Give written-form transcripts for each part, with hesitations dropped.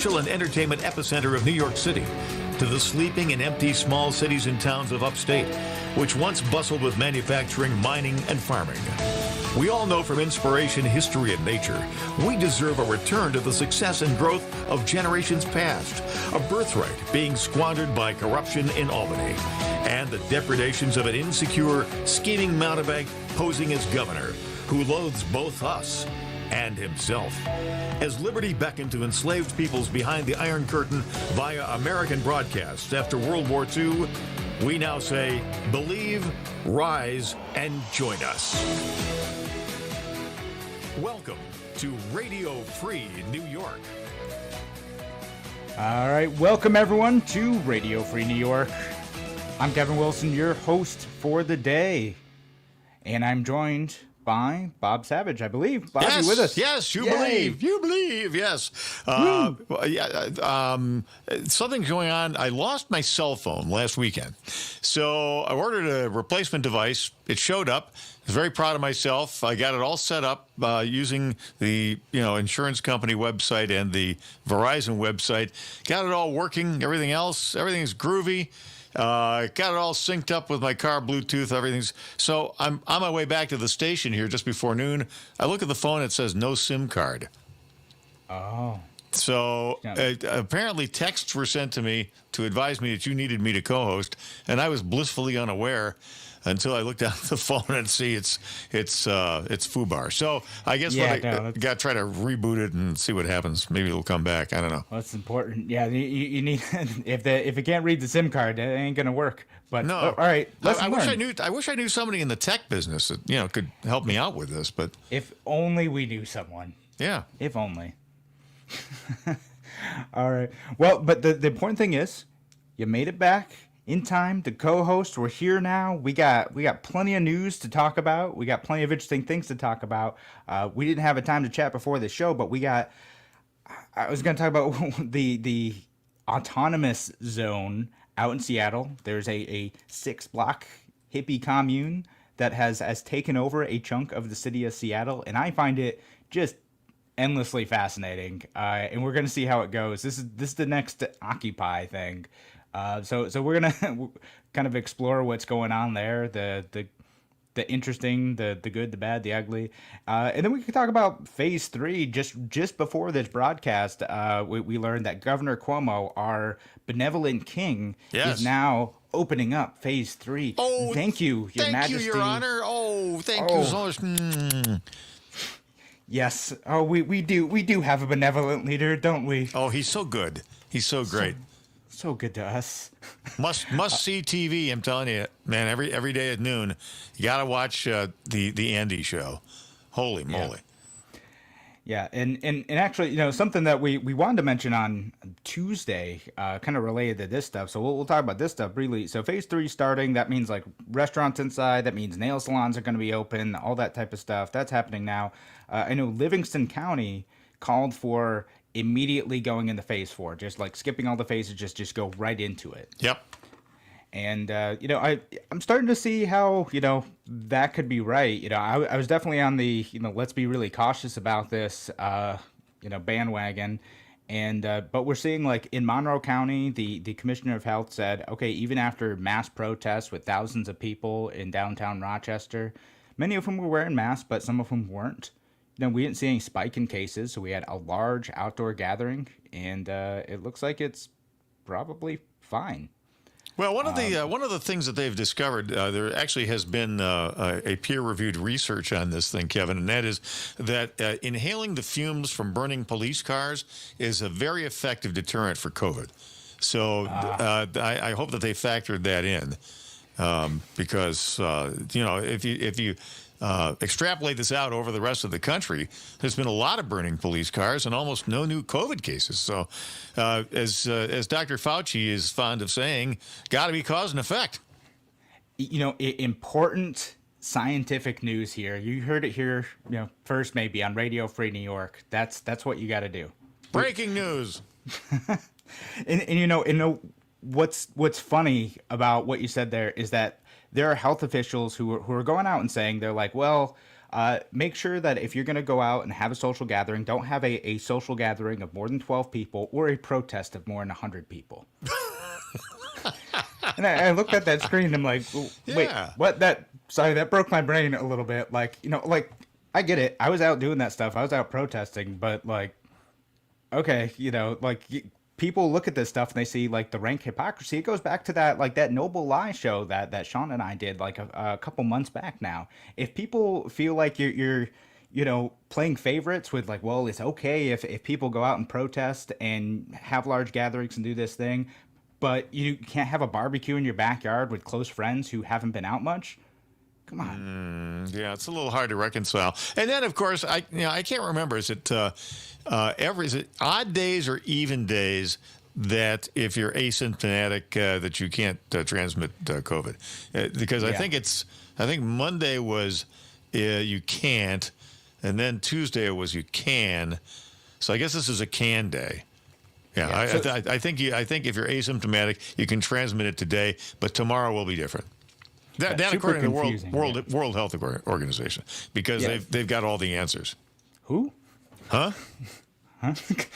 and entertainment epicenter of New York City to the sleeping and empty small cities and towns of upstate, which once bustled with manufacturing, mining, and farming. We all know from inspiration, history, and nature, we deserve a return to the success and growth of generations past, a birthright being squandered by corruption in Albany, and the depredations of an insecure, scheming mountebank posing as governor, who loathes both us and himself. As liberty beckoned to enslaved peoples behind the Iron Curtain via American broadcasts after World War II, we now say, believe, rise, and join us. Welcome to Radio Free New York. All right, welcome everyone to Radio Free New York. I'm Kevin Wilson, your host for the day, and I'm joined by Bob Savage, I believe. Bob, yes, you with us? Yes, you believe, yes. Something's going on. I lost my cell phone last weekend, so I ordered a replacement device. It showed up. I was very proud of myself. I got it all set up using the insurance company website and the Verizon website. Got it all working. Everything's groovy. Got it all synced up with my car Bluetooth. Everything's so. I'm on my way back to the station here just before noon. I look at the phone. It says no SIM card. Oh. So apparently texts were sent to me to advise me that you needed me to co-host, and I was blissfully unaware until I looked down at the phone and see it's FUBAR. So I guess I got to try to reboot it and see what happens. Maybe it'll come back. I don't know. Well, that's important. Yeah, you need if it can't read the SIM card, it ain't gonna work. But no, all right. I wish I knew somebody in the tech business that could help me out with this. But if only we knew someone. Yeah. If only. All right. Well, but the important thing is, you made it back in time to co-host. We're here now. We got plenty of news to talk about. We got plenty of interesting things to talk about. We didn't have a time to chat before the show, but I was going to talk about the autonomous zone out in Seattle. There's a 6-block hippie commune that has taken over a chunk of the city of Seattle, and I find it just endlessly fascinating. And we're going to see how it goes. This is the next Occupy thing. So we're gonna kind of explore what's going on there, the interesting, the good, the bad, the ugly, and then we can talk about Phase 3. Just before this broadcast, we learned that Governor Cuomo, our benevolent king, is now opening up Phase 3. Oh, thank you, Your Majesty. Thank you, Your Honor. Oh, thank you so much. Yes. Oh, we do have a benevolent leader, don't we? Oh, he's so good. He's so great. So good to us. must see TV. I'm telling you, man. Every day at noon, you gotta watch the Andy show. Holy moly! Yeah, and actually, something that we wanted to mention on Tuesday, kind of related to this stuff. So we'll talk about this stuff briefly. So Phase 3 starting. That means like restaurants inside. That means nail salons are going to be open. All that type of stuff. That's happening now. I know Livingston County called for immediately going into Phase 4, just like skipping all the phases, just go right into it. Yep. And I'm starting to see how that could be right. I was definitely on the let's be really cautious about this bandwagon, and but we're seeing like in Monroe County, the commissioner of health said, okay, even after mass protests with thousands of people in downtown Rochester, many of whom were wearing masks, but some of them weren't. We didn't see any spike in cases, so we had a large outdoor gathering, and it looks like it's probably fine. Well, one of the things that they've discovered, there actually has been a peer-reviewed research on this thing, Kevin, and that is that inhaling the fumes from burning police cars is a very effective deterrent for COVID. So I hope that they factored that in, because if you extrapolate this out over the rest of the country, there's been a lot of burning police cars and almost no new COVID cases. So, as Dr. Fauci is fond of saying, got to be cause and effect. Important scientific news here. You heard it here, first maybe on Radio Free New York. That's what you got to do. Breaking news. and what's funny about what you said there is that there are health officials who are going out and saying, they're like, well, make sure that if you're going to go out and have a social gathering, don't have a social gathering of more than 12 people or a protest of more than 100 people. And I looked at that screen and I'm like, wait, Yeah. what? Sorry, that broke my brain a little bit. Like, like, I get it. I was out doing that stuff. I was out protesting, but like, okay, like people look at this stuff and they see like the rank hypocrisy. It goes back to that Noble Lie show that Sean and I did like a couple months back now. If people feel like you're playing favorites with like, well, it's okay if people go out and protest and have large gatherings and do this thing, but you can't have a barbecue in your backyard with close friends who haven't been out much. Come on. Yeah, it's a little hard to reconcile. And then, of course, I can't remember. Is it odd days or even days that if you're asymptomatic that you can't transmit COVID? Because I think Monday was you can't, and then Tuesday was you can. So I guess this is a can day. Yeah, I think if you're asymptomatic, you can transmit it today, but tomorrow will be different. That according to the World Health Organization, because they've got all the answers. Who? Huh? Huh?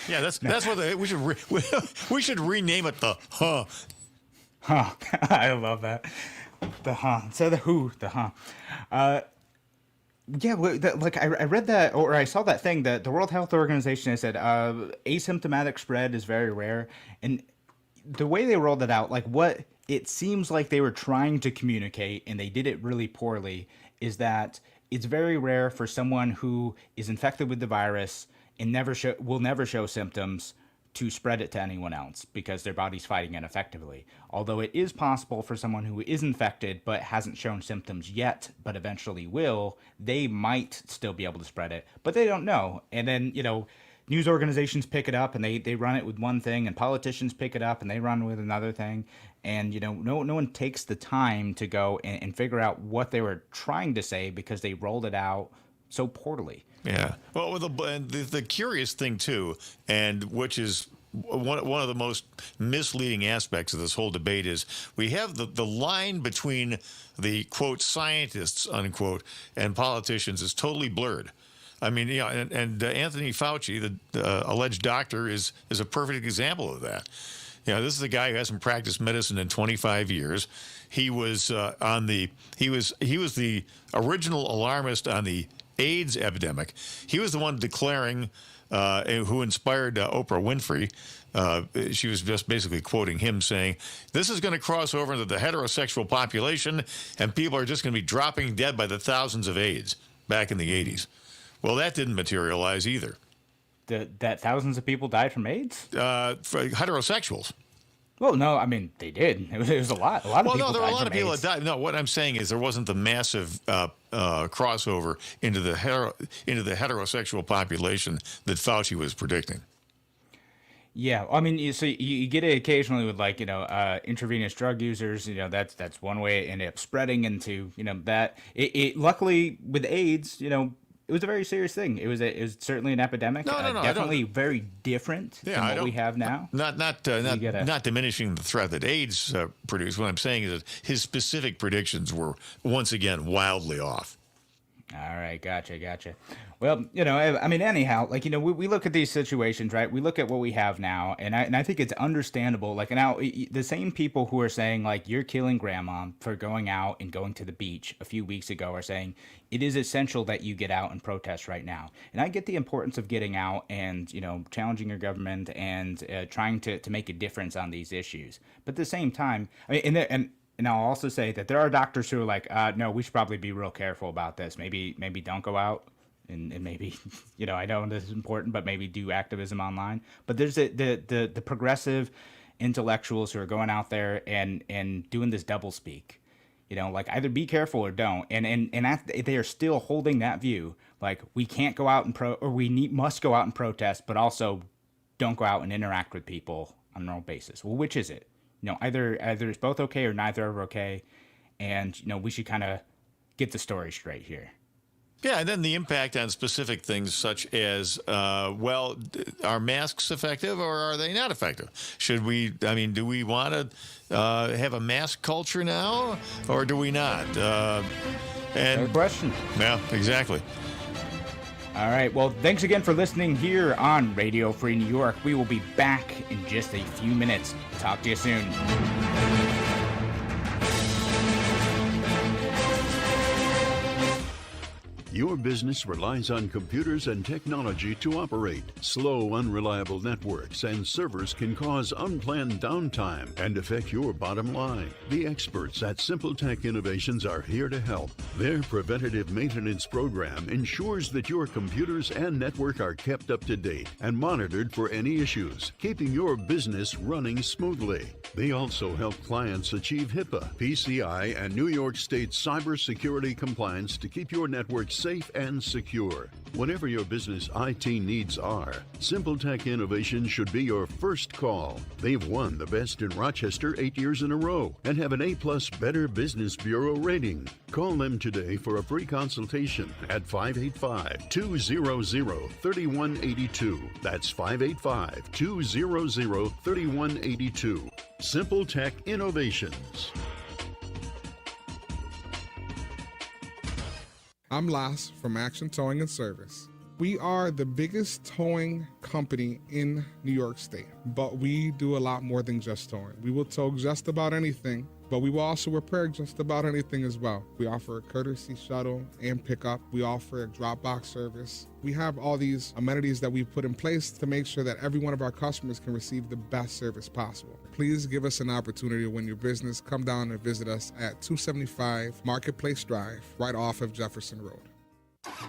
Yeah, that's what we should rename it the huh. Huh. I love that. The huh. So the who, the huh. Yeah, like I read that, or I saw that thing that the World Health Organization has said asymptomatic spread is very rare, and the way they rolled it out, like what it seems like they were trying to communicate, and they did it really poorly, is that it's very rare for someone who is infected with the virus and will never show symptoms to spread it to anyone else because their body's fighting it effectively. Although it is possible for someone who is infected but hasn't shown symptoms yet, but eventually will, they might still be able to spread it, but they don't know. And then, news organizations pick it up and they run it with one thing, and politicians pick it up and they run with another thing. And, no one takes the time to go and figure out what they were trying to say because they rolled it out so poorly. Yeah. Well, the curious thing, too, and which is one of the most misleading aspects of this whole debate, is we have the line between the, quote, scientists, unquote, and politicians is totally blurred. I mean, and Anthony Fauci, the alleged doctor, is a perfect example of that. This is a guy who hasn't practiced medicine in 25 years. He was he was the original alarmist on the AIDS epidemic. He was the one declaring, who inspired Oprah Winfrey. She was just basically quoting him saying, this is going to cross over into the heterosexual population and people are just going to be dropping dead by the thousands of AIDS back in the 80s. Well, that didn't materialize either. That thousands of people died from AIDS? For heterosexuals. Well, no, I mean, they did. It was a lot. A lot of people died. Well, no, there were a lot of people that died. No, what I'm saying is there wasn't the massive crossover into the heterosexual population that Fauci was predicting. Yeah, I mean, so you get it occasionally with like intravenous drug users. That's one way it ended up spreading into that. It luckily with AIDS, it was a very serious thing. It was certainly an epidemic. No, definitely very different than what we have now. Not diminishing the threat that AIDS produced. What I'm saying is that his specific predictions were once again wildly off. All right, gotcha. Well, I mean, anyhow, like, we look at these situations, right? We look at what we have now, and I think it's understandable. Like, now, the same people who are saying, like, you're killing grandma for going out and going to the beach a few weeks ago are saying it is essential that you get out and protest right now. And I get the importance of getting out and, challenging your government and trying to make a difference on these issues. But at the same time, I mean, and I'll also say that there are doctors who are like, no, we should probably be real careful about this. Maybe don't go out and maybe, I know this is important, but maybe do activism online. But there's the progressive intellectuals who are going out there and doing this double speak, like either be careful or don't. And they are still holding that view. Like we can't go out and must go out and protest, but also don't go out and interact with people on a normal basis. Well, which is it? Either it's both okay or neither are okay, and we should kind of get the story straight here. Yeah, and then the impact on specific things such as, are masks effective or are they not effective? Do we want to have a mask culture now or do we not? No question. Yeah, exactly. All right. Well, thanks again for listening here on Radio Free New York. We will be back in just a few minutes. Talk to you soon. Your business relies on computers and technology to operate. Slow, unreliable networks and servers can cause unplanned downtime and affect your bottom line. The experts at Simple Tech Innovations are here to help. Their preventative maintenance program ensures that your computers and network are kept up to date and monitored for any issues, keeping your business running smoothly. They also help clients achieve HIPAA, PCI, and New York State cybersecurity compliance to keep your network safe and secure. Whatever your business IT needs are, Simple Tech Innovations should be your first call. They've won the Best in Rochester 8 years in a row and have an A+ Better Business Bureau rating. Call them today for a free consultation at 585-200-3182. That's 585-200-3182. Simple Tech Innovations. I'm Las from Action Towing and Service. We are the biggest towing company in New York State, but we do a lot more than just towing. We will tow just about anything, but we will also repair just about anything as well. We offer a courtesy shuttle and pickup. We offer a drop box service. We have all these amenities that we've put in place to make sure that every one of our customers can receive the best service possible. Please give us an opportunity to win your business. Come down and visit us at 275 Marketplace Drive, right off of Jefferson Road.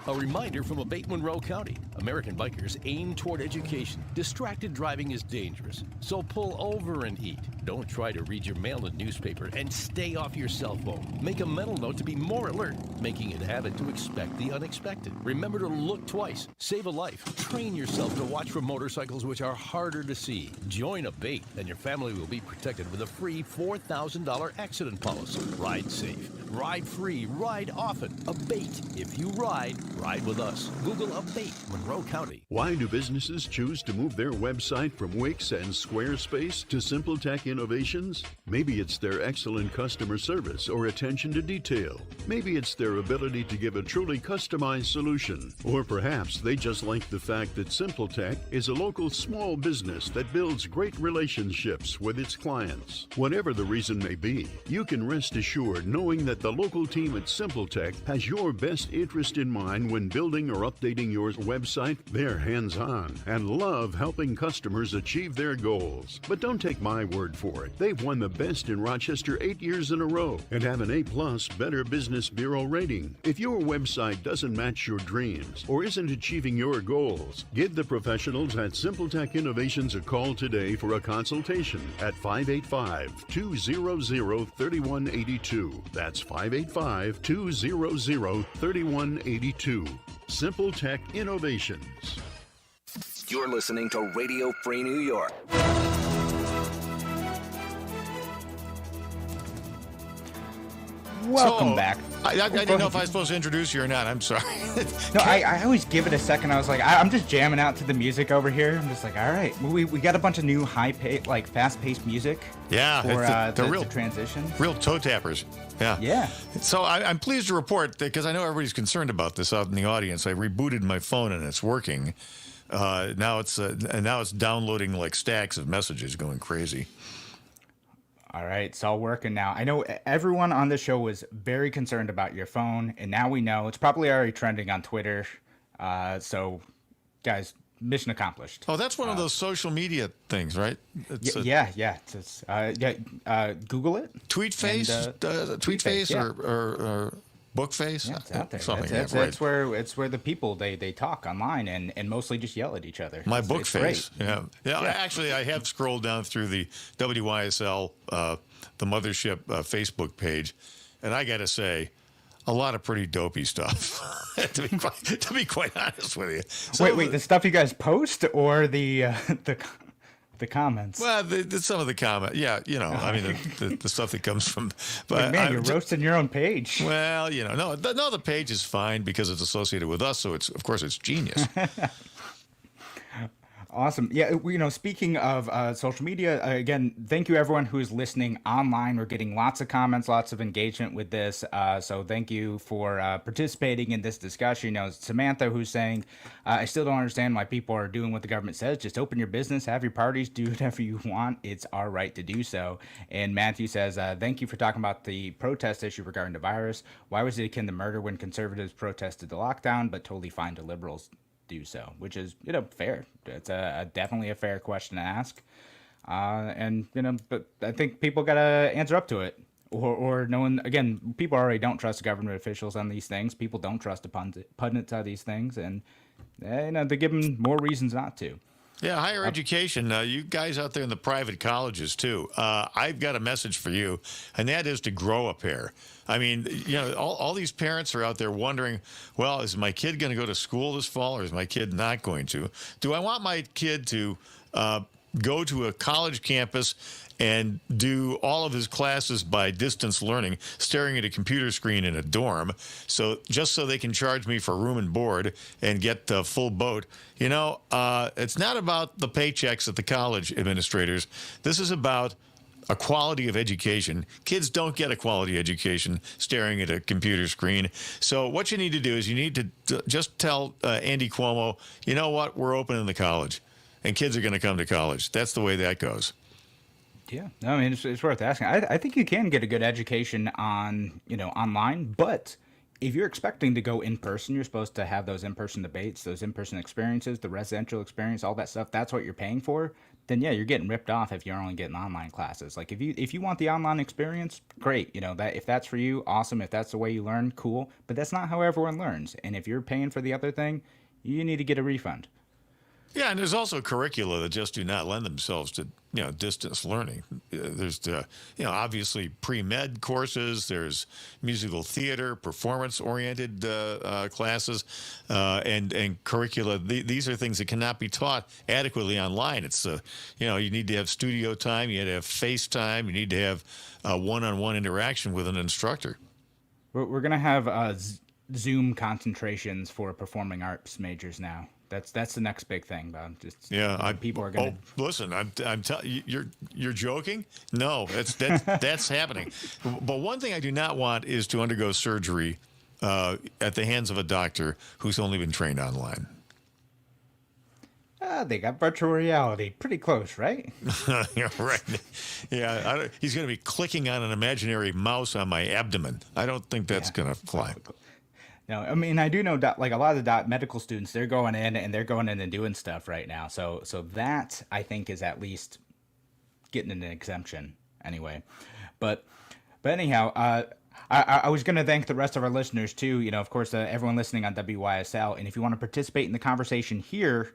A reminder from Abate Monroe County. American bikers aim toward education. Distracted driving is dangerous, so pull over and eat. Don't try to read your mail and newspaper, and stay off your cell phone. Make a mental note to be more alert, making it a habit to expect the unexpected. Remember to look twice. Save a life. Train yourself to watch for motorcycles which are harder to see. Join Abate, and your family will be protected with a free $4,000 accident policy. Ride safe. Ride free. Ride often. Abate. If you ride with us. Google Abate Monroe County. Why do businesses choose to move their website from Wix and Squarespace to Simple Tech Innovations? Maybe it's their excellent customer service or attention to detail. Maybe it's their ability to give a truly customized solution. Or perhaps they just like the fact that Simple Tech is a local small business that builds great relationships with its clients. Whatever the reason may be, you can rest assured knowing that the local team at Simple Tech has your best interest in mind when building or updating your website. They're hands-on and love helping customers achieve their goals. But don't take my word for it. They've won the Best in Rochester 8 years in a row and have an A+ Better Business Bureau rating. If your website doesn't match your dreams or isn't achieving your goals, give the professionals at Simple Tech Innovations a call today for a consultation at 585-200-3182. That's 585-200-3182. Simple Tech Innovations. You're listening to Radio Free New York. Welcome back. I didn't know if I was supposed to introduce you or not. I'm sorry. No, I always give it a second. I was like, I'm just jamming out to the music over here. I'm just like, all right, we got a bunch of new fast-paced music. Yeah, for the real the transition. Real toe tappers. Yeah. Yeah. So I'm pleased to report that, because I know everybody's concerned about this out in the audience. I rebooted my phone and it's working. Now it's downloading like stacks of messages, going crazy. All right, it's all working now. I know everyone on the show was very concerned about your phone, and now we know. It's probably already trending on Twitter. So, guys, mission accomplished. Oh, that's one of those social media things, right? Yeah. Google it. Tweetface, Tweetface, yeah. or Bookface. Yeah, it's out there. Something. It's where the people they talk online and mostly just yell at each other. My It's Bookface. great. Yeah. Actually, I have scrolled down through the WYSL, the mothership Facebook page, and I got to say, a lot of pretty dopey stuff. to be quite honest with you. So Wait, the stuff you guys post or the comments? Well, some of the comment, yeah, I mean, the stuff that comes from. But man, you're roasting your own page. Well, no, the page is fine because it's associated with us, so of course it's genius. Awesome. Yeah, speaking of social media, again, thank you everyone who is listening online. We're getting lots of comments, lots of engagement with this. So thank you for participating in this discussion. Samantha who's saying, I still don't understand why people are doing what the government says. Just open your business, have your parties, do whatever you want. It's our right to do so. And Matthew says, thank you for talking about the protest issue regarding the virus. Why was it akin to murder when conservatives protested the lockdown, but totally fine to liberals do so, which is fair. It's definitely a fair question to ask, and but I think people gotta answer up to it, or no one. Again, people already don't trust government officials on these things. People don't trust the pundits on these things, and they give them more reasons not to. Yeah, higher education. You guys out there in the private colleges, too. I've got a message for you, and that is to grow a pair. I mean, all these parents are out there wondering, well, is my kid going to go to school this fall or is my kid not going to? Do I want my kid to go to a college campus and do all of his classes by distance learning, staring at a computer screen in a dorm, just so they can charge me for room and board and get the full boat? It's not about the paychecks at the college administrators. This is about a quality of education. Kids don't get a quality education staring at a computer screen. So what you need to do is you need to just tell Andy Cuomo, you know what, we're opening the college, and kids are going to come to college. That's the way that goes. Yeah, no, I mean, it's worth asking. I think you can get a good education on, online, but if you're expecting to go in person, you're supposed to have those in-person debates, those in-person experiences, the residential experience, all that stuff. That's what you're paying for. Then yeah, you're getting ripped off if you're only getting online classes. Like if you want the online experience, great. That if that's for you, awesome. If that's the way you learn, cool. But that's not how everyone learns. And if you're paying for the other thing, you need to get a refund. Yeah, and there's also curricula that just do not lend themselves to distance learning. There's obviously pre-med courses. There's musical theater, performance-oriented classes, and curricula. These are things that cannot be taught adequately online. It's you need to have studio time. You need to have face time. You need to have one-on-one interaction with an instructor. We're gonna have Zoom concentrations for performing arts majors now. That's the next big thing, Bob. People are going to. Oh, listen, I'm telling you, you're joking. No, that's happening. But one thing I do not want is to undergo surgery at the hands of a doctor who's only been trained online. They got virtual reality pretty close, right? Yeah, right. Yeah, he's going to be clicking on an imaginary mouse on my abdomen. I don't think that's going to fly. No, I mean, I do know a lot of the medical students, they're going in and doing stuff right now. So that I think is at least getting an exemption anyway. But anyhow, I was going to thank the rest of our listeners too. Of course, everyone listening on WYSL. And if you want to participate in the conversation here,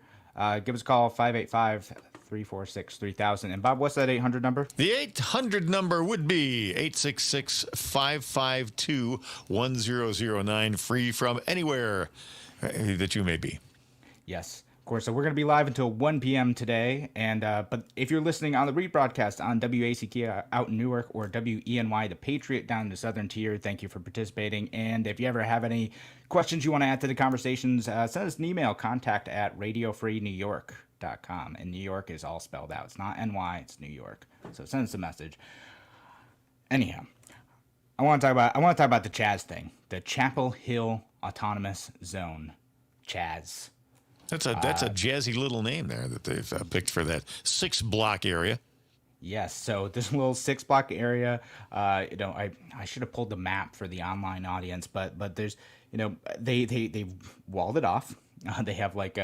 give us a call, 585-346-3000. And Bob, what's that 800 number? The 800 number would be 866-552-1009, free from anywhere that you may be. Yes, of course. So we're going to be live until 1 p.m. today. And but if you're listening on the rebroadcast on WACK out in Newark or WENY, the Patriot down in the Southern Tier, thank you for participating. And if you ever have any questions you want to add to the conversations, send us an email, contact@radiofreenewyork.com. And New York is all spelled out. It's not NY, it's New York. So send us a message. Anyhow, I want to talk about the CHAZ thing, the Chapel Hill Autonomous Zone, CHAZ. That's a jazzy little name there that they've picked for that 6-block area. Yes, so this little 6-block area, I should have pulled the map for the online audience, but there's, they walled it off. They have like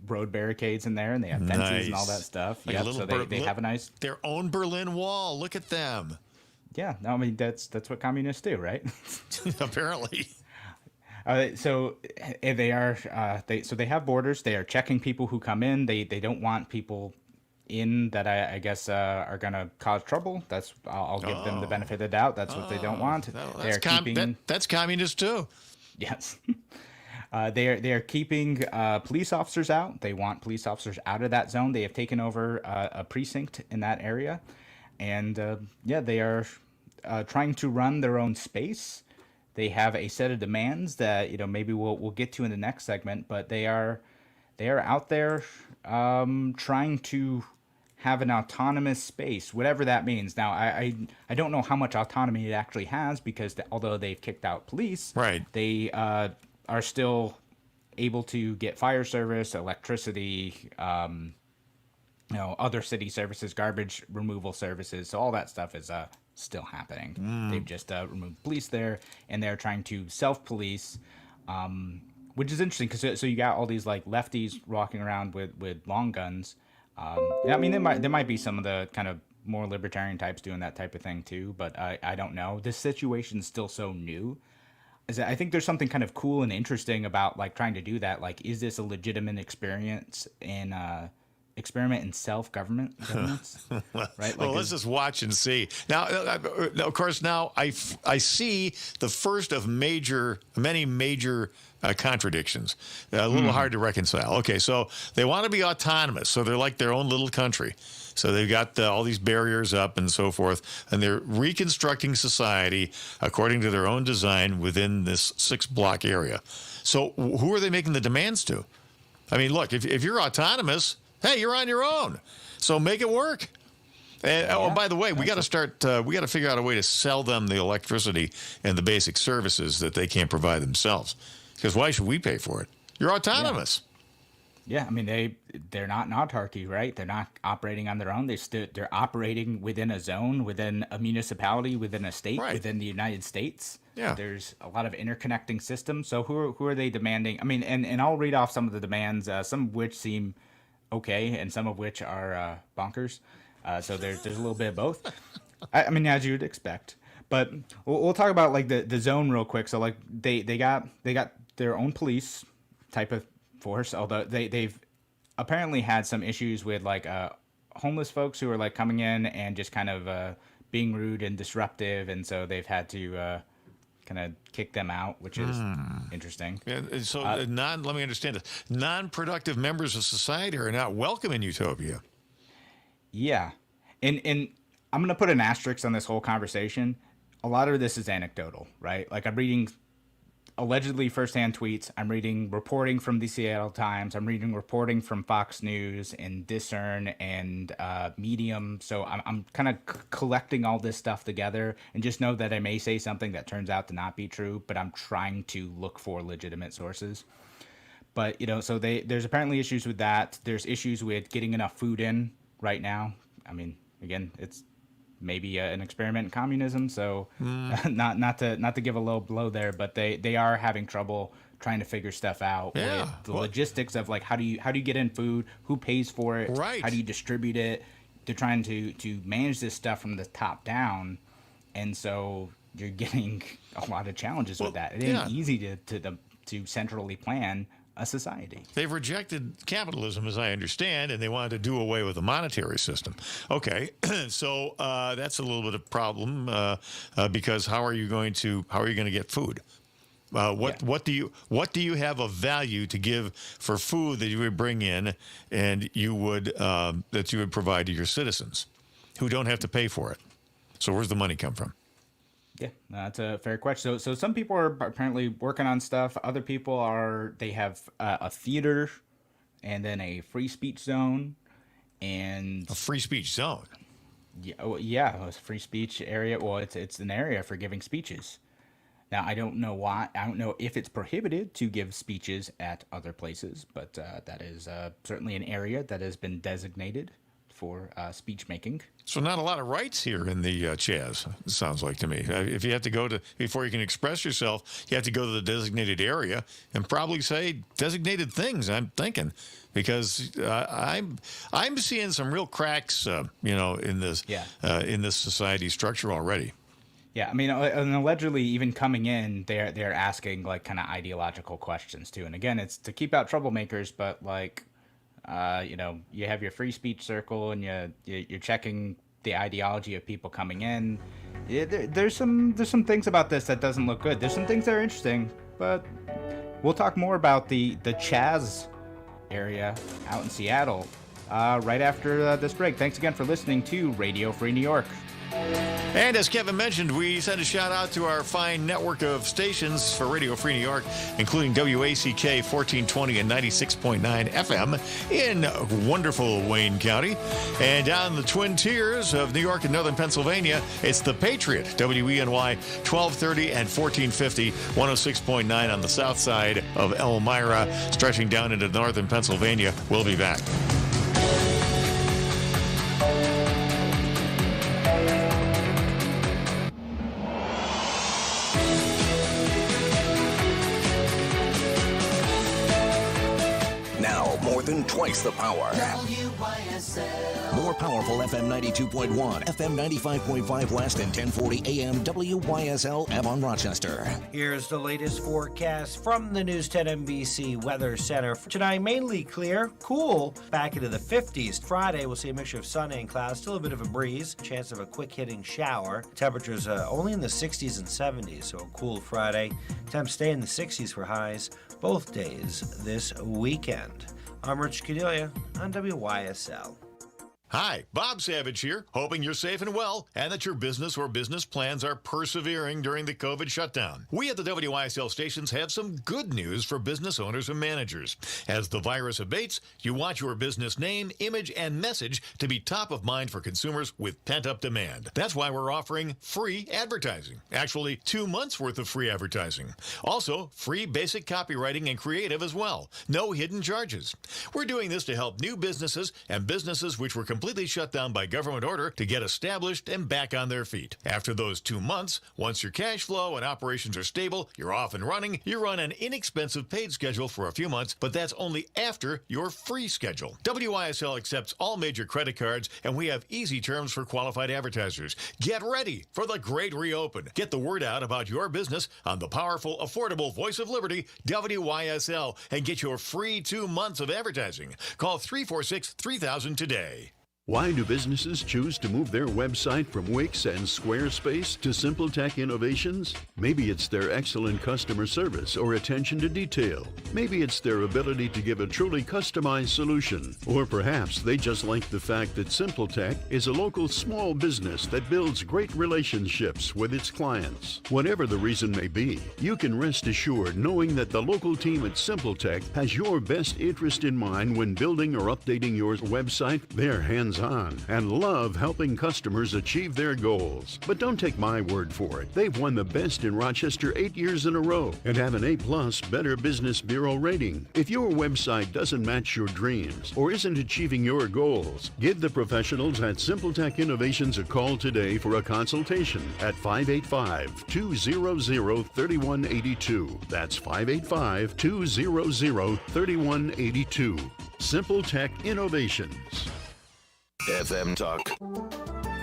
road barricades in there, and they have fences and all that stuff. Like so they have a nice their own Berlin Wall. Look at them. Yeah, no, I mean that's what communists do, right? Apparently. So they have borders. They are checking people who come in. They don't want people in that I guess are gonna cause trouble. I'll give them the benefit of the doubt. That's what they don't want. That's communist too. Yes. They are keeping police officers out. They want police officers out of that zone. They have taken over a precinct in that area, and they are trying to run their own space. They have a set of demands that maybe we'll get to in the next segment, but they are out there trying to have an autonomous space, whatever that means. Now, I don't know how much autonomy it actually has because although they've kicked out police, Right. they are still able to get fire service, electricity, other city services, garbage removal services. So all that stuff is still happening. They've just removed police there, and they're trying to self-police, which is interesting because so you got all these like lefties walking around with long guns. I mean, there might be some of the kind of more libertarian types doing that type of thing too, but I don't know. This situation's still so new. I think there's something kind of cool and interesting about like trying to do that. Like, is this a legitimate experiment in self-government governance? Right? Well, Like, let's just watch and see. Now, of course, now I see the first of many major contradictions. A little hard to reconcile. Okay, so they want to be autonomous, so they're like their own little country. So they've got all these barriers up and so forth, and they're reconstructing society according to their own design within this 6-block area. So who are they making the demands to? I mean, look, if you're autonomous, hey, you're on your own. So make it work. And, oh, by the way, we got to start. We got to figure out a way to sell them the electricity and the basic services that they can't provide themselves. Because why should we pay for it? You're autonomous. Yeah, I mean they're not an autarky, right? They're not operating on their own. They're operating within a zone, within a municipality, within a state, Right. within the United States. Yeah. There's a lot of interconnecting systems. So who are they demanding? I mean, and I'll read off some of the demands, some of which seem okay, and some of which are bonkers. So there's a little bit of both. I mean, as you'd expect. But we'll talk about like the zone real quick. So like they got their own police type of force, although they've apparently had some issues with like homeless folks who are like coming in and just kind of being rude and disruptive, and so they've had to kind of kick them out, which is interesting. And so let me understand this. Non-productive members of society are not welcome in Utopia. Yeah. And I'm going to put an asterisk on this whole conversation. A lot of this is anecdotal, right? Like I'm reading allegedly firsthand tweets. I'm reading reporting from the Seattle Times. I'm reading reporting from Fox News and Discern and Medium. So I'm kind of collecting all this stuff together, and just know that I may say something that turns out to not be true, but I'm trying to look for legitimate sources. But, so there's apparently issues with that. There's issues with getting enough food in right now. I mean, again, it's maybe an experiment in communism, so not to give a low blow there, but they are having trouble trying to figure stuff out with the logistics of like how do you get in food, who pays for it, right? How do you distribute it? They're trying to manage this stuff from the top down, and so you're getting a lot of challenges with that. It ain't easy to centrally plan a society. They've rejected capitalism, as I understand, and they wanted to do away with the monetary system. Okay, so that's a little bit of a problem because how are you going to get food? What do you have of value to give for food that you would bring in and you would provide to your citizens who don't have to pay for it? So where's the money come from? Yeah, that's a fair question. So some people are apparently working on stuff. Other people they have a theater and then a free speech zone and a free speech zone. Yeah, a free speech area. Well, it's an area for giving speeches. Now, I don't know why. I don't know if it's prohibited to give speeches at other places, but that is certainly an area that has been designated for speech making. So not a lot of rights here in the CHAZ, it sounds like to me. If you have to before you can express yourself, you have to go to the designated area and probably say designated things, I'm thinking, because I'm seeing some real cracks, in this society structure already. Yeah, I mean, and allegedly, even coming in, they're asking like kind of ideological questions too. And again, it's to keep out troublemakers, but like, you have your free speech circle, and you're checking the ideology of people coming in. There's some things about this that doesn't look good. There's some things that are interesting, but we'll talk more about the CHAZ area out in Seattle right after this break. Thanks again for listening to Radio Free New York. And as Kevin mentioned, we send a shout out to our fine network of stations for Radio Free New York, including WACK 1420 and 96.9 FM in wonderful Wayne County. And down the Twin Tiers of New York and Northern Pennsylvania, it's the Patriot, WENY 1230 and 1450, 106.9 on the south side of Elmira, stretching down into northern Pennsylvania. We'll be back. Now, more than twice the power. More powerful FM 92.1, FM 95.5 West, and 1040 AM WYSL Avon Rochester. Here's the latest forecast from the News 10 NBC Weather Center. For tonight, mainly clear, cool, back into the 50s. Friday, we'll see a mixture of sun and clouds, still a bit of a breeze, chance of a quick hitting shower. Temperatures only in the 60s and 70s, so a cool Friday. Temps stay in the 60s for highs both days this weekend. I'm Rich Cadelia on WYSL. Hi, Bob Savage here, hoping you're safe and well and that your business or business plans are persevering during the COVID shutdown. We at the WYSL stations have some good news for business owners and managers. As the virus abates, you want your business name, image, and message to be top of mind for consumers with pent-up demand. That's why we're offering free advertising. Actually, 2 months worth of free advertising. Also, free basic copywriting and creative as well. No hidden charges. We're doing this to help new businesses and businesses which were completely shut down by government order to get established and back on their feet. After those 2 months, once your cash flow and operations are stable, you're off and running, you run an inexpensive paid schedule for a few months, but that's only after your free schedule. WYSL accepts all major credit cards, and we have easy terms for qualified advertisers. Get ready for the great reopen. Get the word out about your business on the powerful, affordable voice of liberty, WYSL, and get your free 2 months of advertising. Call 346-3000 today. Why do businesses choose to move their website from Wix and Squarespace to SimpleTech Innovations? Maybe it's their excellent customer service or attention to detail. Maybe it's their ability to give a truly customized solution. Or perhaps they just like the fact that SimpleTech is a local small business that builds great relationships with its clients. Whatever the reason may be, you can rest assured knowing that the local team at SimpleTech has your best interest in mind when building or updating your website. They're hands-on and love helping customers achieve their goals. But don't take my word for it. They've won the best in Rochester 8 years in a row and have an A+ Better Business Bureau rating. If your website doesn't match your dreams or isn't achieving your goals, give the professionals at SimpleTech Innovations a call today for a consultation at 585-200-3182. That's 585-200-3182. SimpleTech Innovations. FM Talk.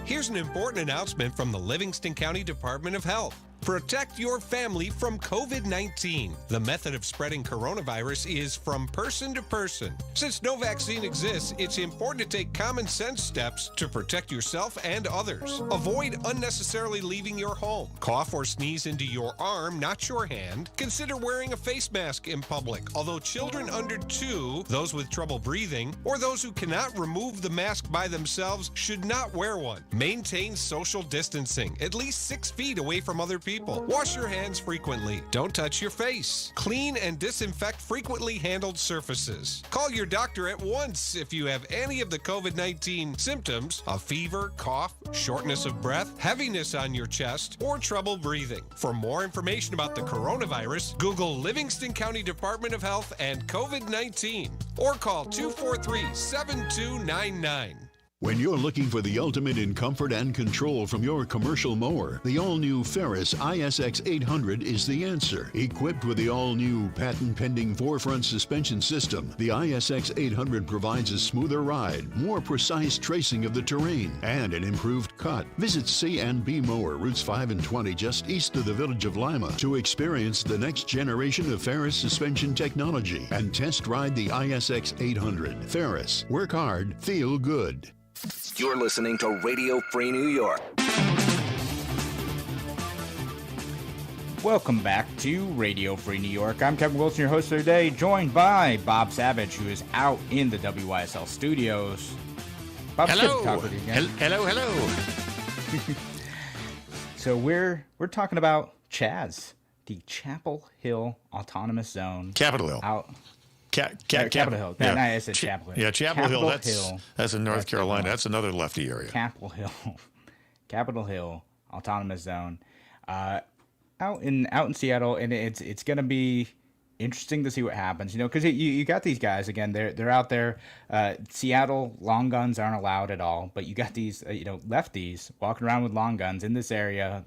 Here's an important announcement from the Livingston County Department of Health. Protect your family from COVID-19. The method of spreading coronavirus is from person to person. Since no vaccine exists, it's important to take common sense steps to protect yourself and others. Avoid unnecessarily leaving your home. Cough or sneeze into your arm, not your hand. Consider wearing a face mask in public. Although children under 2, those with trouble breathing, or those who cannot remove the mask by themselves should not wear one. Maintain social distancing, at least 6 feet away from other people. Wash your hands frequently. Don't touch your face. Clean and disinfect frequently handled surfaces. Call your doctor at once if you have any of the COVID-19 symptoms: a fever, cough, shortness of breath, heaviness on your chest, or trouble breathing. For more information about the coronavirus, Google Livingston County Department of Health and COVID-19 or call 243-7299. When you're looking for the ultimate in comfort and control from your commercial mower, the all-new Ferris ISX 800 is the answer. Equipped with the all-new patent-pending forefront suspension system, the ISX 800 provides a smoother ride, more precise tracing of the terrain, and an improved cut. Visit C&B Mower, routes 5 and 20, just east of the village of Lima, to experience the next generation of Ferris suspension technology and test ride the ISX 800. Ferris, work hard, feel good. You're listening to Radio Free New York. Welcome back to Radio Free New York. I'm Kevin Wilson, your host for today, joined by Bob Savage, who is out in the WYSL studios. Bob, hello. Talk with you again. Hello. So we're talking about CHAZ, the Chapel Hill Autonomous Zone. Capitol Hill. Capitol Hill. Yeah. No, I said Chapel Hill. Yeah, Chapel Hill. That's in North North Carolina. That's another lefty area. Capitol Hill Autonomous Zone, out in Seattle, and it's gonna be interesting to see what happens. Because you got these guys again. They're out there. Seattle long guns aren't allowed at all, but you got these lefties walking around with long guns in this area.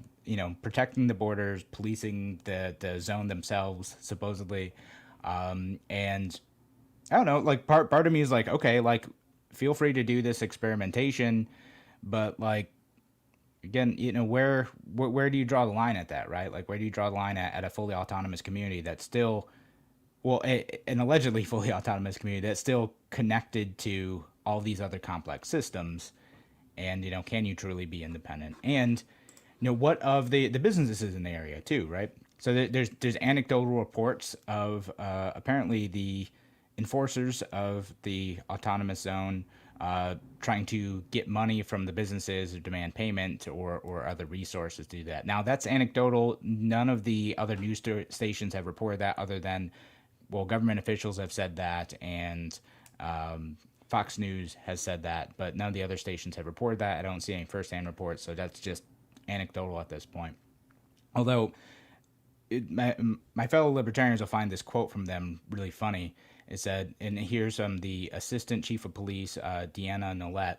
Protecting the borders, policing the zone themselves, supposedly. And I don't know, like part of me is like, okay, like feel free to do this experimentation, but like, again, where do you draw the line at that, right? Like, where do you draw the line at a fully autonomous community that's still, well, an allegedly fully autonomous community that's still connected to all these other complex systems? And, can you truly be independent? And, what of the businesses in the area too, right? So there's anecdotal reports of apparently the enforcers of the autonomous zone trying to get money from the businesses or demand payment or other resources to do that. Now, that's anecdotal. None of the other news stations have reported that, other than, well, government officials have said that, and Fox News has said that, but none of the other stations have reported that. I don't see any firsthand reports, so that's just anecdotal at this point. Although my fellow libertarians will find this quote from them really funny. It said, and here's the Assistant Chief of Police, Deanna Nolet. It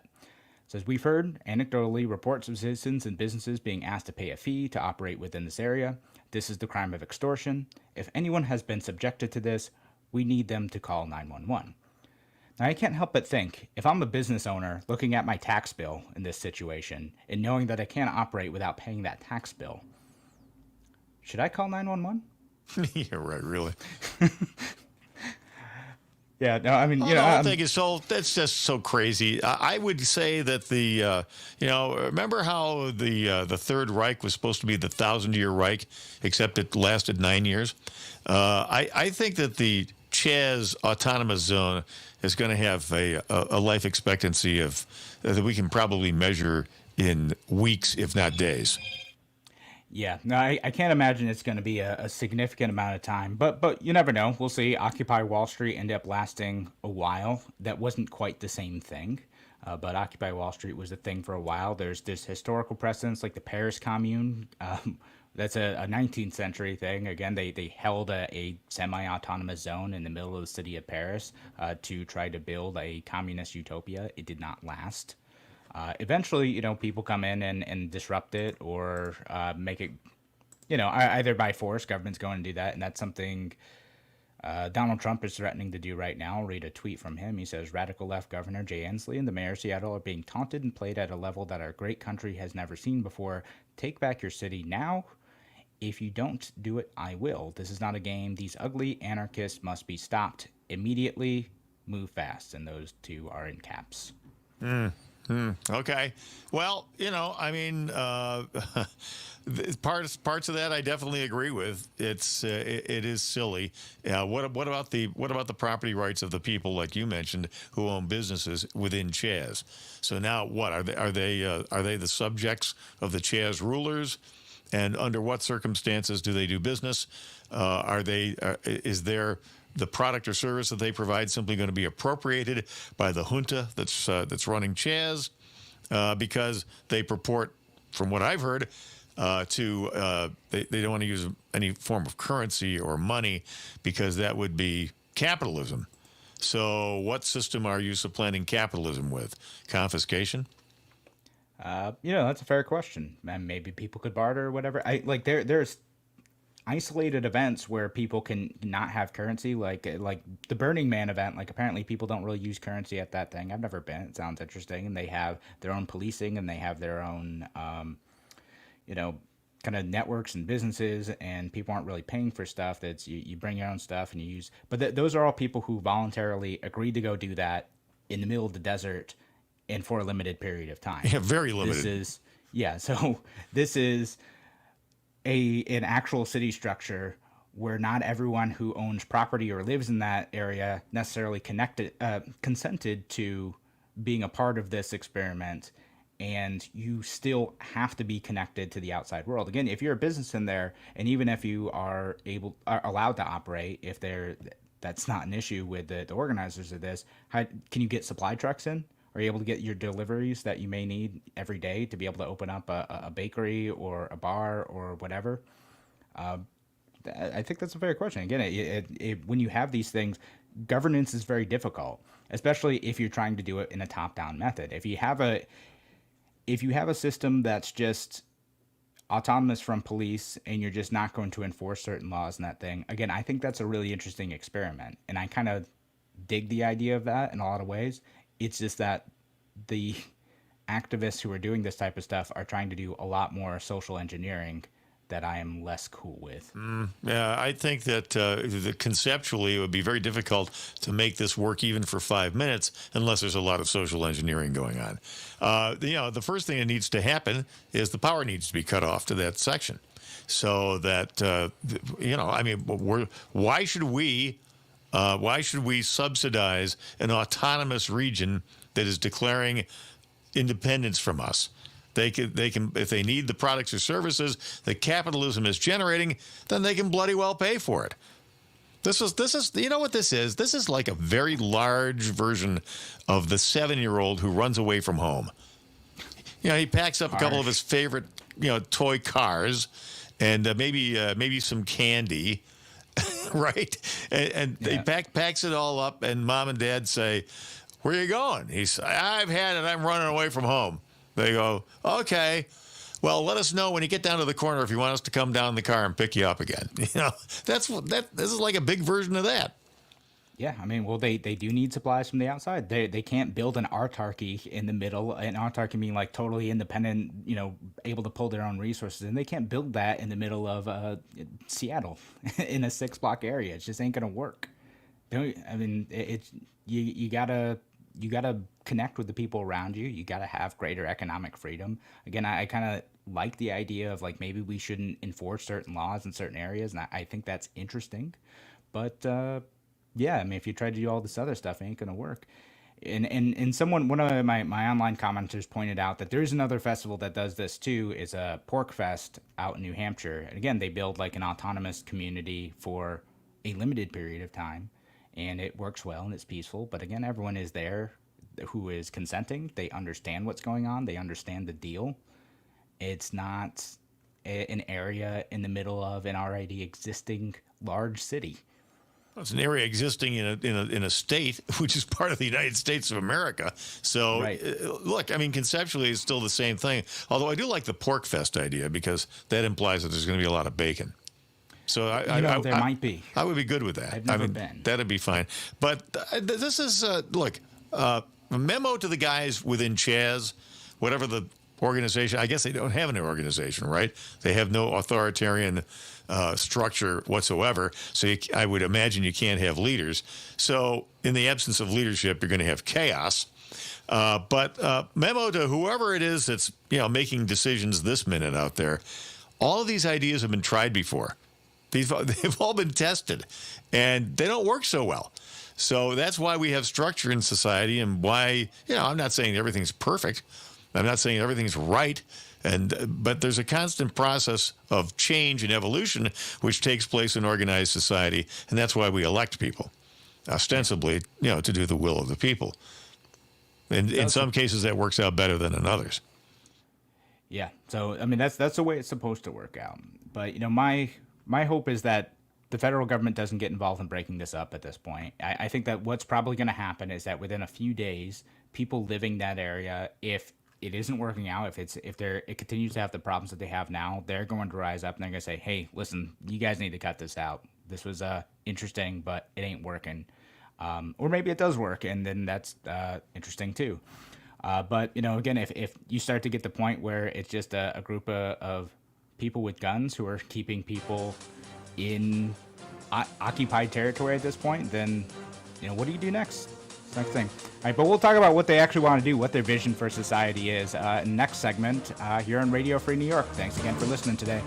says, "We've heard anecdotally reports of citizens and businesses being asked to pay a fee to operate within this area. This is the crime of extortion. If anyone has been subjected to this, we need them to call 911. Now, I can't help but think, if I'm a business owner looking at my tax bill in this situation and knowing that I can't operate without paying that tax bill, should I call 911? Yeah, right, really. Yeah, no, I mean, the whole thing is that's just so crazy. I would say that remember how the Third Reich was supposed to be the 1,000-year Reich, except it lasted 9 years? I think that the CHAZ autonomous zone is going to have a life expectancy of that we can probably measure in weeks, if not days. Yeah, no, I can't imagine it's going to be a significant amount of time, but you never know. We'll see. Occupy Wall Street ended up lasting a while. That wasn't quite the same thing, but Occupy Wall Street was a thing for a while. There's historical precedents like the Paris Commune. That's a 19th century thing. Again, they held a semi-autonomous zone in the middle of the city of Paris to try to build a communist utopia. It did not last. Eventually, people come in and disrupt it or make it, either by force. Government's going to do that, and that's something Donald Trump is threatening to do right now. I'll read a tweet from him. He says, "Radical left Governor Jay Inslee and the mayor of Seattle are being taunted and played at a level that our great country has never seen before. Take back your city now. If you don't do it, I will. This is not a game. These ugly anarchists must be stopped immediately. Move fast." And those two are in caps. Okay. Well, parts of that I definitely agree with. It is silly. What about the property rights of the people, like you mentioned, who own businesses within CHAZ? So now what are they the subjects of the CHAZ rulers? And under what circumstances do they do business? Is the product or service that they provide simply going to be appropriated by the junta that's running CHAZ because they purport, from what I've heard, they don't want to use any form of currency or money because that would be capitalism. So what system are you supplanting capitalism with? Confiscation? That's a fair question. And maybe people could barter or whatever. There's isolated events where people can not have currency, like the Burning Man event. Like, apparently people don't really use currency at that thing. I've never been. It sounds interesting. And they have their own policing and they have their own, kind of networks and businesses, and people aren't really paying for stuff. That's you bring your own stuff and you use. But those are all people who voluntarily agreed to go do that in the middle of the desert and for a limited period of time. Yeah, very limited. So this is an actual city structure where not everyone who owns property or lives in that area necessarily consented to being a part of this experiment, and you still have to be connected to the outside world. Again, if you're a business in there, and even if you are allowed to operate, if that's not an issue with the organizers of this, how can you get supply trucks in? Are you able to get your deliveries that you may need every day to be able to open up a bakery or a bar or whatever? I think that's a fair question. Again, when you have these things, governance is very difficult, especially if you're trying to do it in a top-down method. If you have a system that's just autonomous from police and you're just not going to enforce certain laws and that thing, again, I think that's a really interesting experiment. And I kind of dig the idea of that in a lot of ways. It's just that the activists who are doing this type of stuff are trying to do a lot more social engineering that I am less cool with. Yeah, I think that conceptually it would be very difficult to make this work even for 5 minutes unless there's a lot of social engineering going on. The first thing that needs to happen is the power needs to be cut off to that section, so that why should we subsidize an autonomous region that is declaring independence from us? They can, if they need the products or services that capitalism is generating, then they can bloody well pay for it. This is, you know what this is? This is like a very large version of the 7-year-old who runs away from home. He packs up a couple of his favorite, toy cars, and maybe some candy, right? And he packs it all up, and mom and dad say, "Where are you going?" He's, "I've had it. I'm running away from home." They go, "Okay, well, let us know when you get down to the corner if you want us to come down in the car and pick you up again." This is like a big version of that. Yeah, I mean, well, they do need supplies from the outside. They can't build an autarky in the middle, an autarky meaning like totally independent, able to pull their own resources, and they can't build that in the middle of Seattle in a 6-block area. It just ain't gonna work. You gotta connect with the people around you. You gotta have greater economic freedom. Again, I kind of like the idea of like maybe we shouldn't enforce certain laws in certain areas, and I think that's interesting. But yeah, I mean, if you try to do all this other stuff, it ain't gonna work. And one of my online commenters pointed out that there's another festival that does this too. Is a Pork Fest out in New Hampshire, and again, they build like an autonomous community for a limited period of time. And it works well and it's peaceful. But again, everyone is there who is consenting. They understand what's going on. They understand the deal. It's not an area in the middle of an already existing large city. It's an area existing in a state which is part of the United States of America. So, right. Look, I mean, conceptually, it's still the same thing. Although I do like the Pork Fest idea because that implies that there's going to be a lot of bacon. So there might be. I would be good with that. I've never been. That'd be fine. But this is a memo to the guys within CHAZ, whatever the organization. I guess they don't have an organization, right? They have no authoritarian structure whatsoever. So I would imagine you can't have leaders. So in the absence of leadership, you're going to have chaos. But memo to whoever it is that's making decisions this minute out there. All of these ideas have been tried before. They've all been tested, and they don't work so well. So that's why we have structure in society, and why, I'm not saying everything's perfect. I'm not saying everything's right, but there's a constant process of change and evolution which takes place in organized society, and that's why we elect people, ostensibly, to do the will of the people. And in some cases, that works out better than in others. Yeah. So, I mean, that's the way it's supposed to work out. But, my hope is that the federal government doesn't get involved in breaking this up at this point. I think that what's probably going to happen is that within a few days, people living that area, if it isn't working out, if it continues to have the problems that they have now, they're going to rise up and they're going to say, "Hey, listen, you guys need to cut this out. This was interesting, but it ain't working." Or maybe it does work, and then that's interesting too. But again, if you start to get the point where it's just a group of people with guns who are keeping people in occupied territory at this point, then what do you do next? Next thing. All right, but we'll talk about what they actually want to do, what their vision for society is next segment here on Radio Free New York. Thanks again for listening today.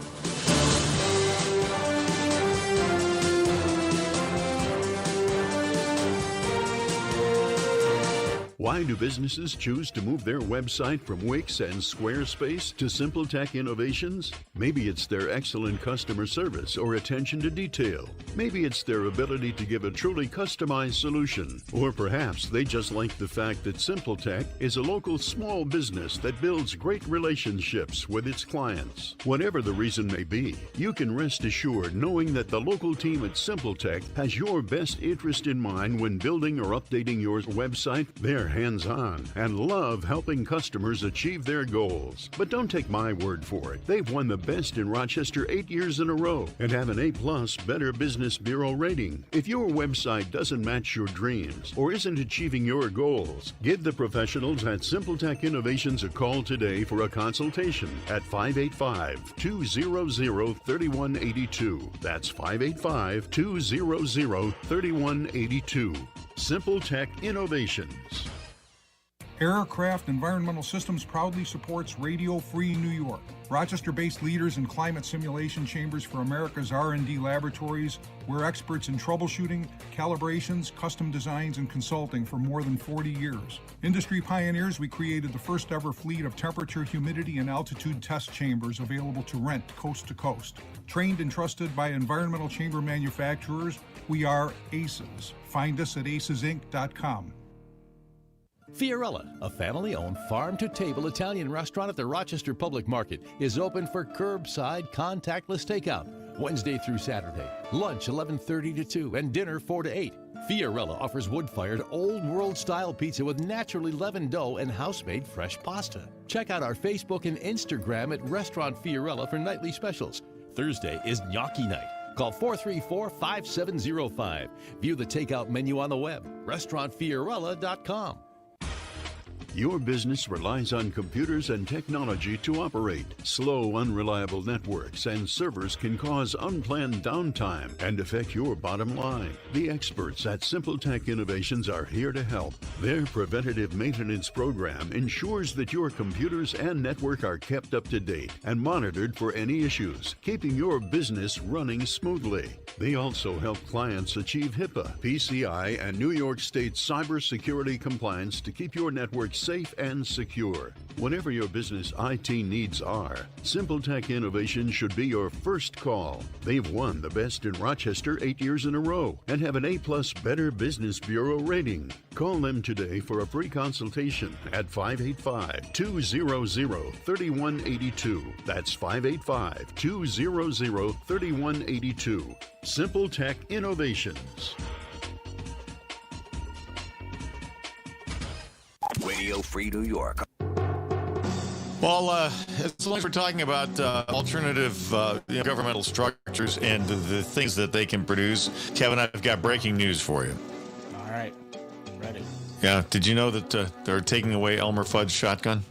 Why do businesses choose to move their website from Wix and Squarespace to SimpleTech Innovations? Maybe it's their excellent customer service or attention to detail. Maybe it's their ability to give a truly customized solution. Or perhaps they just like the fact that SimpleTech is a local small business that builds great relationships with its clients. Whatever the reason may be, you can rest assured knowing that the local team at SimpleTech has your best interest in mind when building or updating your website. They're hands-on and love helping customers achieve their goals. But don't take my word for it. They've won the best in Rochester 8 years in a row and have an A+ Better Business Bureau rating. If your website doesn't match your dreams or isn't achieving your goals, give the professionals at SimpleTech Innovations a call today for a consultation at 585-200-3182. That's 585-200-3182. SimpleTech Innovations. Aircraft Environmental Systems proudly supports Radio Free New York, Rochester-based leaders in climate simulation chambers for America's R&D laboratories. We're experts in troubleshooting, calibrations, custom designs, and consulting for more than 40 years. Industry pioneers, we created the first ever fleet of temperature, humidity, and altitude test chambers available to rent coast to coast. Trained and trusted by environmental chamber manufacturers, we are ACES. Find us at acesinc.com. Fiorella, a family-owned farm-to-table Italian restaurant at the Rochester Public Market, is open for curbside contactless takeout Wednesday through Saturday. Lunch 11:30 to 2 and dinner 4 to 8. Fiorella offers wood-fired, old-world-style pizza with naturally leavened dough and house-made fresh pasta. Check out our Facebook and Instagram at Restaurant Fiorella for nightly specials. Thursday is gnocchi night. Call 434-5705. View the takeout menu on the web, restaurantfiorella.com. Your business relies on computers and technology to operate. Slow, unreliable networks and servers can cause unplanned downtime and affect your bottom line. The experts at SimpleTech Innovations are here to help. Their preventative maintenance program ensures that your computers and network are kept up to date and monitored for any issues, keeping your business running smoothly. They also help clients achieve HIPAA, PCI, and New York State cybersecurity compliance to keep your network safe and secure. Whatever your business IT needs are, SimpleTech Innovations should be your first call. They've won the best in Rochester 8 years in a row and have an A+ Better Business Bureau rating. Call them today for a free consultation at 585-200-3182. That's 585-200-3182. SimpleTech Innovations. Radio Free New York. Well, as long as we're talking about alternative governmental structures and the things that they can produce, Kevin, I've got breaking news for you. All right, I'm ready. Yeah, did you know that they're taking away Elmer Fudd's shotgun?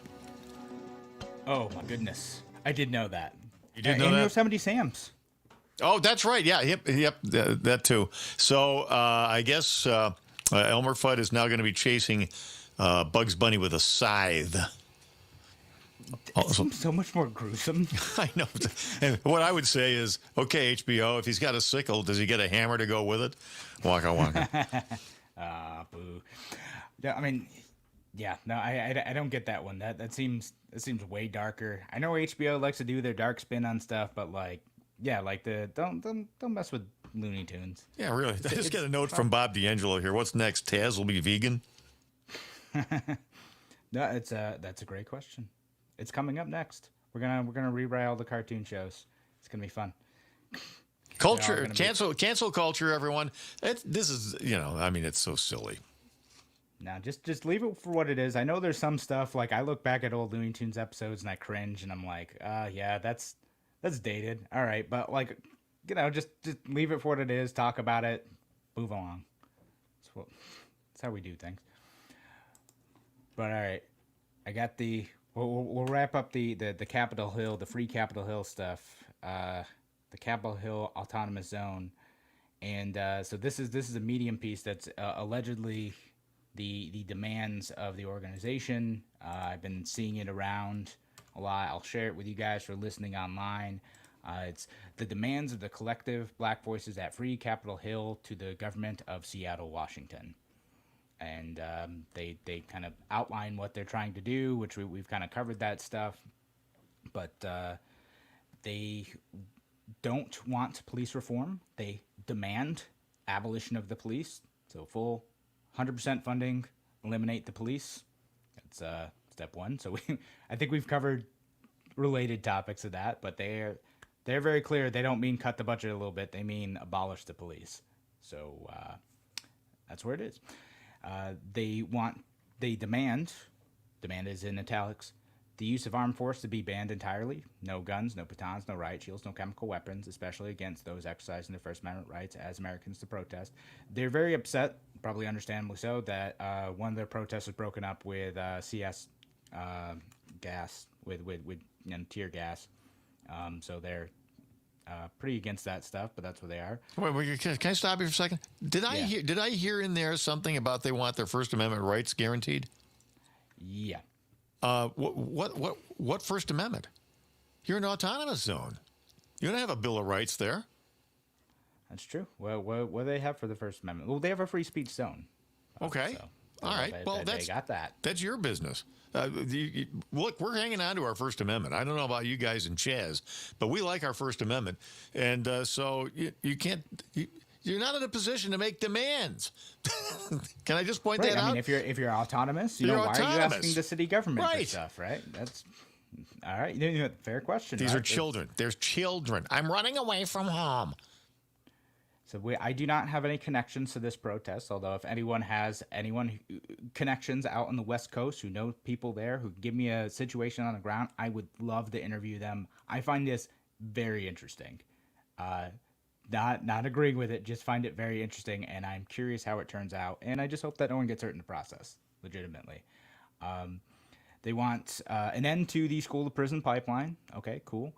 Oh, my goodness. I did know that. You did know that? And Yosemite Sam's. Oh, that's right. Yeah, yep, that too. So I guess Elmer Fudd is now going to be chasing Bugs Bunny with a scythe. It seems so much more gruesome. I know. And what I would say is, okay, HBO, if he's got a sickle, does he get a hammer to go with it? Waka waka. Boo. Yeah, I mean, yeah, no, I don't get that one. That seems way darker. I know HBO likes to do their dark spin on stuff, but don't mess with Looney Tunes. Yeah, really. I just get a note from Bob D'Angelo here. What's next? Taz will be vegan? No, that's a great question. It's coming up next. We're gonna rewrite all the cartoon shows. It's gonna be fun. Culture, cancel culture, everyone. This is, it's so silly. No, just leave it for what it is. I know there's some stuff, like I look back at old Looney Tunes episodes and I cringe and I'm like, yeah, that's dated. All right, but just leave it for what it is. Talk about it. Move along. That's how we do things. But all right, I got we'll wrap up the Capitol Hill, the free Capitol Hill stuff, the Capitol Hill Autonomous Zone, and so this is a Medium piece that's allegedly the demands of the organization. I've been seeing it around a lot. I'll share it with you guys for listening online. It's the demands of the collective Black voices at Free Capitol Hill to the government of Seattle, Washington. and they kind of outline what they're trying to do, which we've kind of covered that stuff, but they don't want police reform. They demand abolition of the police, so full 100% funding, eliminate the police. That's step one. So I think we've covered related topics of that, but they're very clear. They don't mean cut the budget a little bit. They mean abolish the police. So that's where it is. They demand is in italics, the use of armed force to be banned entirely. No guns, no batons, no riot shields, no chemical weapons, especially against those exercising their First Amendment rights as Americans to protest. They're very upset, probably understandably so, that one of their protests was broken up with CS gas, with tear gas. So they're pretty against that stuff, but that's what they are. Wait, can I stop you for a second? Did I hear in there something about they want their First Amendment rights guaranteed? Yeah. What First Amendment? You're an autonomous zone. You don't have a Bill of Rights there. That's true. Well, what do they have for the First Amendment? Well, they have a free speech zone. Okay. All right. They got that. That's your business. Look, we're hanging on to our First Amendment. I don't know about you guys in CHAZ, but we like our First Amendment. And so you can't... You're not in a position to make demands. Can I just point that out? I mean, if you're autonomous, why are you asking the city government for stuff, right? That's all right. Fair question. These are children. There's children. I'm running away from home. So I do not have any connections to this protest, although if anyone has connections out on the West Coast who know people there who give me a situation on the ground, I would love to interview them. I find this very interesting. Not agreeing with it, just find it very interesting, and I'm curious how it turns out, and I just hope that no one gets hurt in the process, legitimately. They want an end to the school-to-prison pipeline. Okay, cool.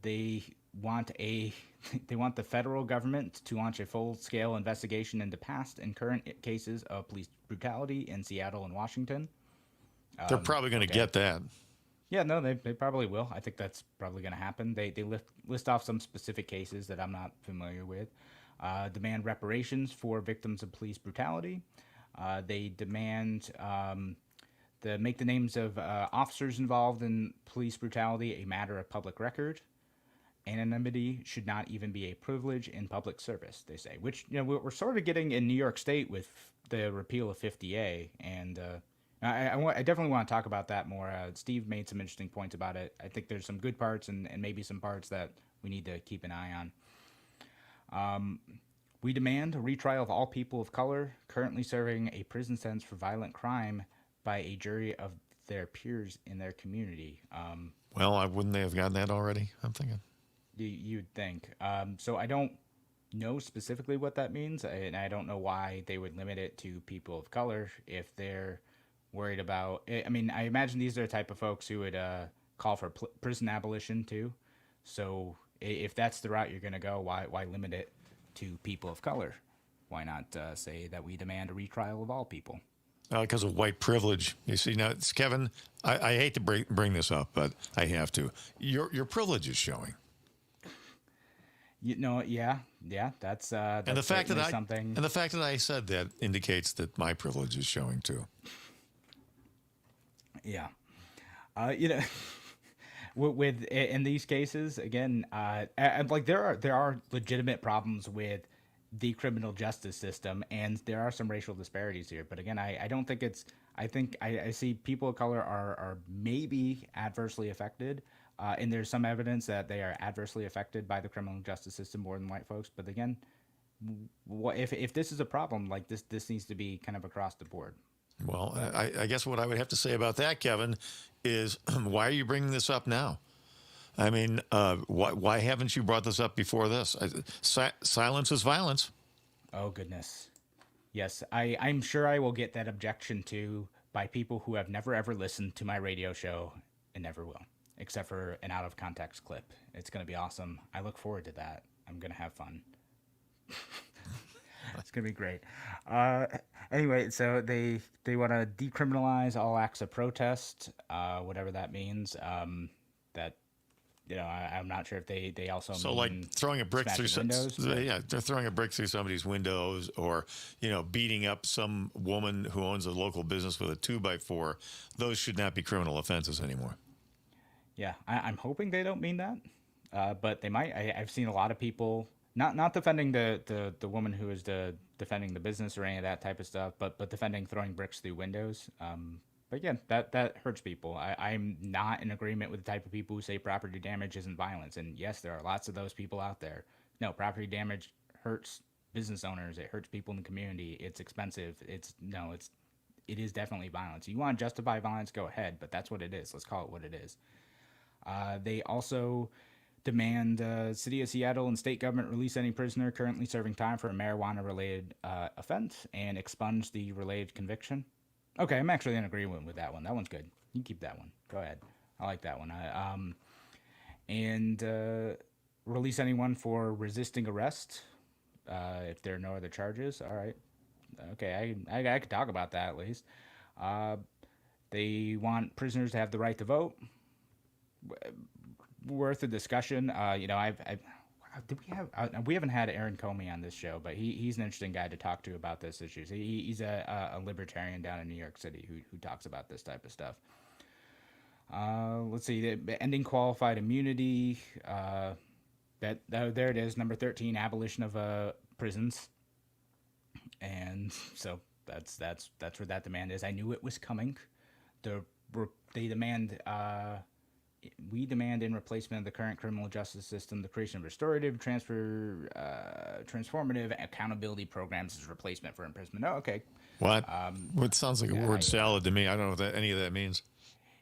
They want the federal government to launch a full-scale investigation into past and current cases of police brutality in Seattle and Washington. They're probably going to get that. Yeah, no, they probably will. I think that's probably going to happen. They list off some specific cases that I'm not familiar with. Demand reparations for victims of police brutality. They demand make the names of officers involved in police brutality a matter of public record. Anonymity should not even be a privilege in public service, they say, which we're sort of getting in New York State with the repeal of 50A, and I definitely want to talk about that more. Steve made some interesting points about it. I think there's some good parts and maybe some parts that we need to keep an eye on. We demand a retrial of all people of color currently serving a prison sentence for violent crime by a jury of their peers in their community. Wouldn't they have gotten that already? I'm thinking. You'd think. So I don't know specifically what that means, and I don't know why they would limit it to people of color if they're worried about... I mean, I imagine these are the type of folks who would call for prison abolition too. So if that's the route you're going to go, why limit it to people of color? Why not say that we demand a retrial of all people? Because of white privilege. You see, now, Kevin, I hate to bring this up, but I have to. Your privilege is showing. Yeah, that's and the fact that something. And the fact that I said that indicates that my privilege is showing too. Yeah, with in these cases again, like there are legitimate problems with the criminal justice system, and there are some racial disparities here. But again, I don't think it's. I think I see people of color are maybe adversely affected. And there's some evidence that they are adversely affected by the criminal justice system more than white folks. But again, if this is a problem, like this needs to be kind of across the board. Well, I guess what I would have to say about that, Kevin, is why are you bringing this up now? I mean, why haven't you brought this up before this? Silence is violence. Oh, goodness. Yes, I'm sure I will get that objection to by people who have never, ever listened to my radio show and never will. Except for an out-of-context clip. It's going to be awesome. I look forward to that. I'm going to have fun. It's going to be great. Anyway, so they want to decriminalize all acts of protest, whatever that means. That I'm not sure if they also So mean like throwing a brick through windows. they're throwing a brick through somebody's windows, or beating up some woman who owns a local business with a 2x4. Those should not be criminal offenses anymore. Yeah, I'm hoping they don't mean that, but they might. I've seen a lot of people not defending the woman who is defending the business or any of that type of stuff, but defending throwing bricks through windows. But again, that hurts people. I'm not in agreement with the type of people who say property damage isn't violence. And yes, there are lots of those people out there. No, property damage hurts business owners. It hurts people in the community. It's expensive. It is definitely violence. You want to justify violence, go ahead, but that's what it is. Let's call it what it is. They also demand City of Seattle and state government release any prisoner currently serving time for a marijuana-related offense and expunge the related conviction. Okay, I'm actually in agreement with that one. That one's good. You can keep that one. Go ahead. I like that one. And release anyone for resisting arrest if there are no other charges. All right. Okay, I could talk about that at least. They want prisoners to have the right to vote. Worth a discussion. We haven't had Aaron Comey on this show, but he's an interesting guy to talk to about this issues. He's a libertarian down in New York City who talks about this type of stuff. Let's see, ending qualified immunity. There it is, number 13, abolition of prisons. And so that's where that demand is. I knew it was coming. They demand. We demand in replacement of the current criminal justice system the creation of restorative, transformative accountability programs as replacement for imprisonment. Oh, okay. What? What sounds like a word salad to me. I don't know what any of that means.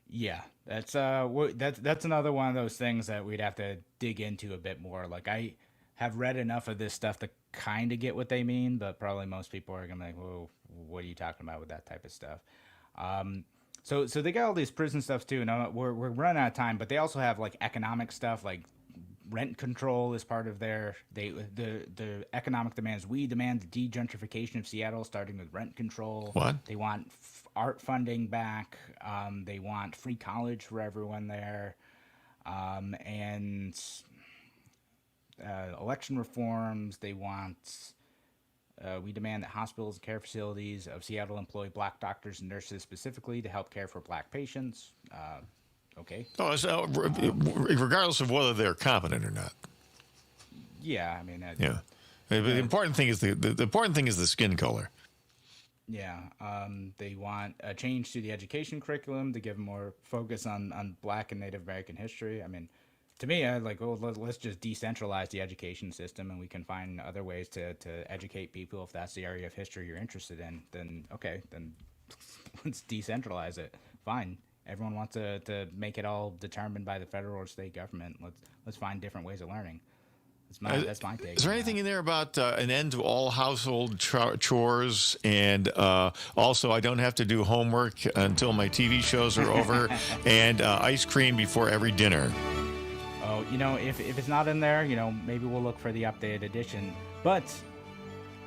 Yeah, that's another one of those things that we'd have to dig into a bit more. Like, I have read enough of this stuff to kind of get what they mean, but probably most people are gonna be like, "Whoa, what are you talking about with that type of stuff?" So they got all these prison stuff too, and we're running out of time. But they also have like economic stuff, like rent control is part of the economic demands. We demand the degentrification of Seattle, starting with rent control. What? They want art funding back. They want free college for everyone there, and election reforms. They want. We demand that hospitals and care facilities of Seattle employ black doctors and nurses specifically to help care for black patients. Okay. Oh, so regardless of whether they're competent or not. Yeah, I mean. Yeah. The important thing is the important thing is the skin color. Yeah. They want a change to the education curriculum to give more focus on Black and Native American history. I mean. To me, let's just decentralize the education system, and we can find other ways to educate people if that's the area of history you're interested in. Then let's decentralize it. Fine. Everyone wants to make it all determined by the federal or state government. Let's find different ways of learning. That's my take. Is there anything in there about an end to all household chores, and also I don't have to do homework until my TV shows are over, and ice cream before every dinner? Oh, if it's not in there, maybe we'll look for the updated edition. But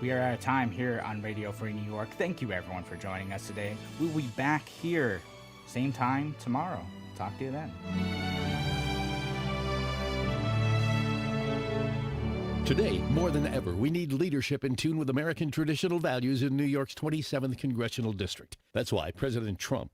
we are out of time here on Radio Free New York. Thank you, everyone, for joining us today. We'll be back here, same time tomorrow. Talk to you then. Today, more than ever, we need leadership in tune with American traditional values in New York's 27th Congressional District. That's why President Trump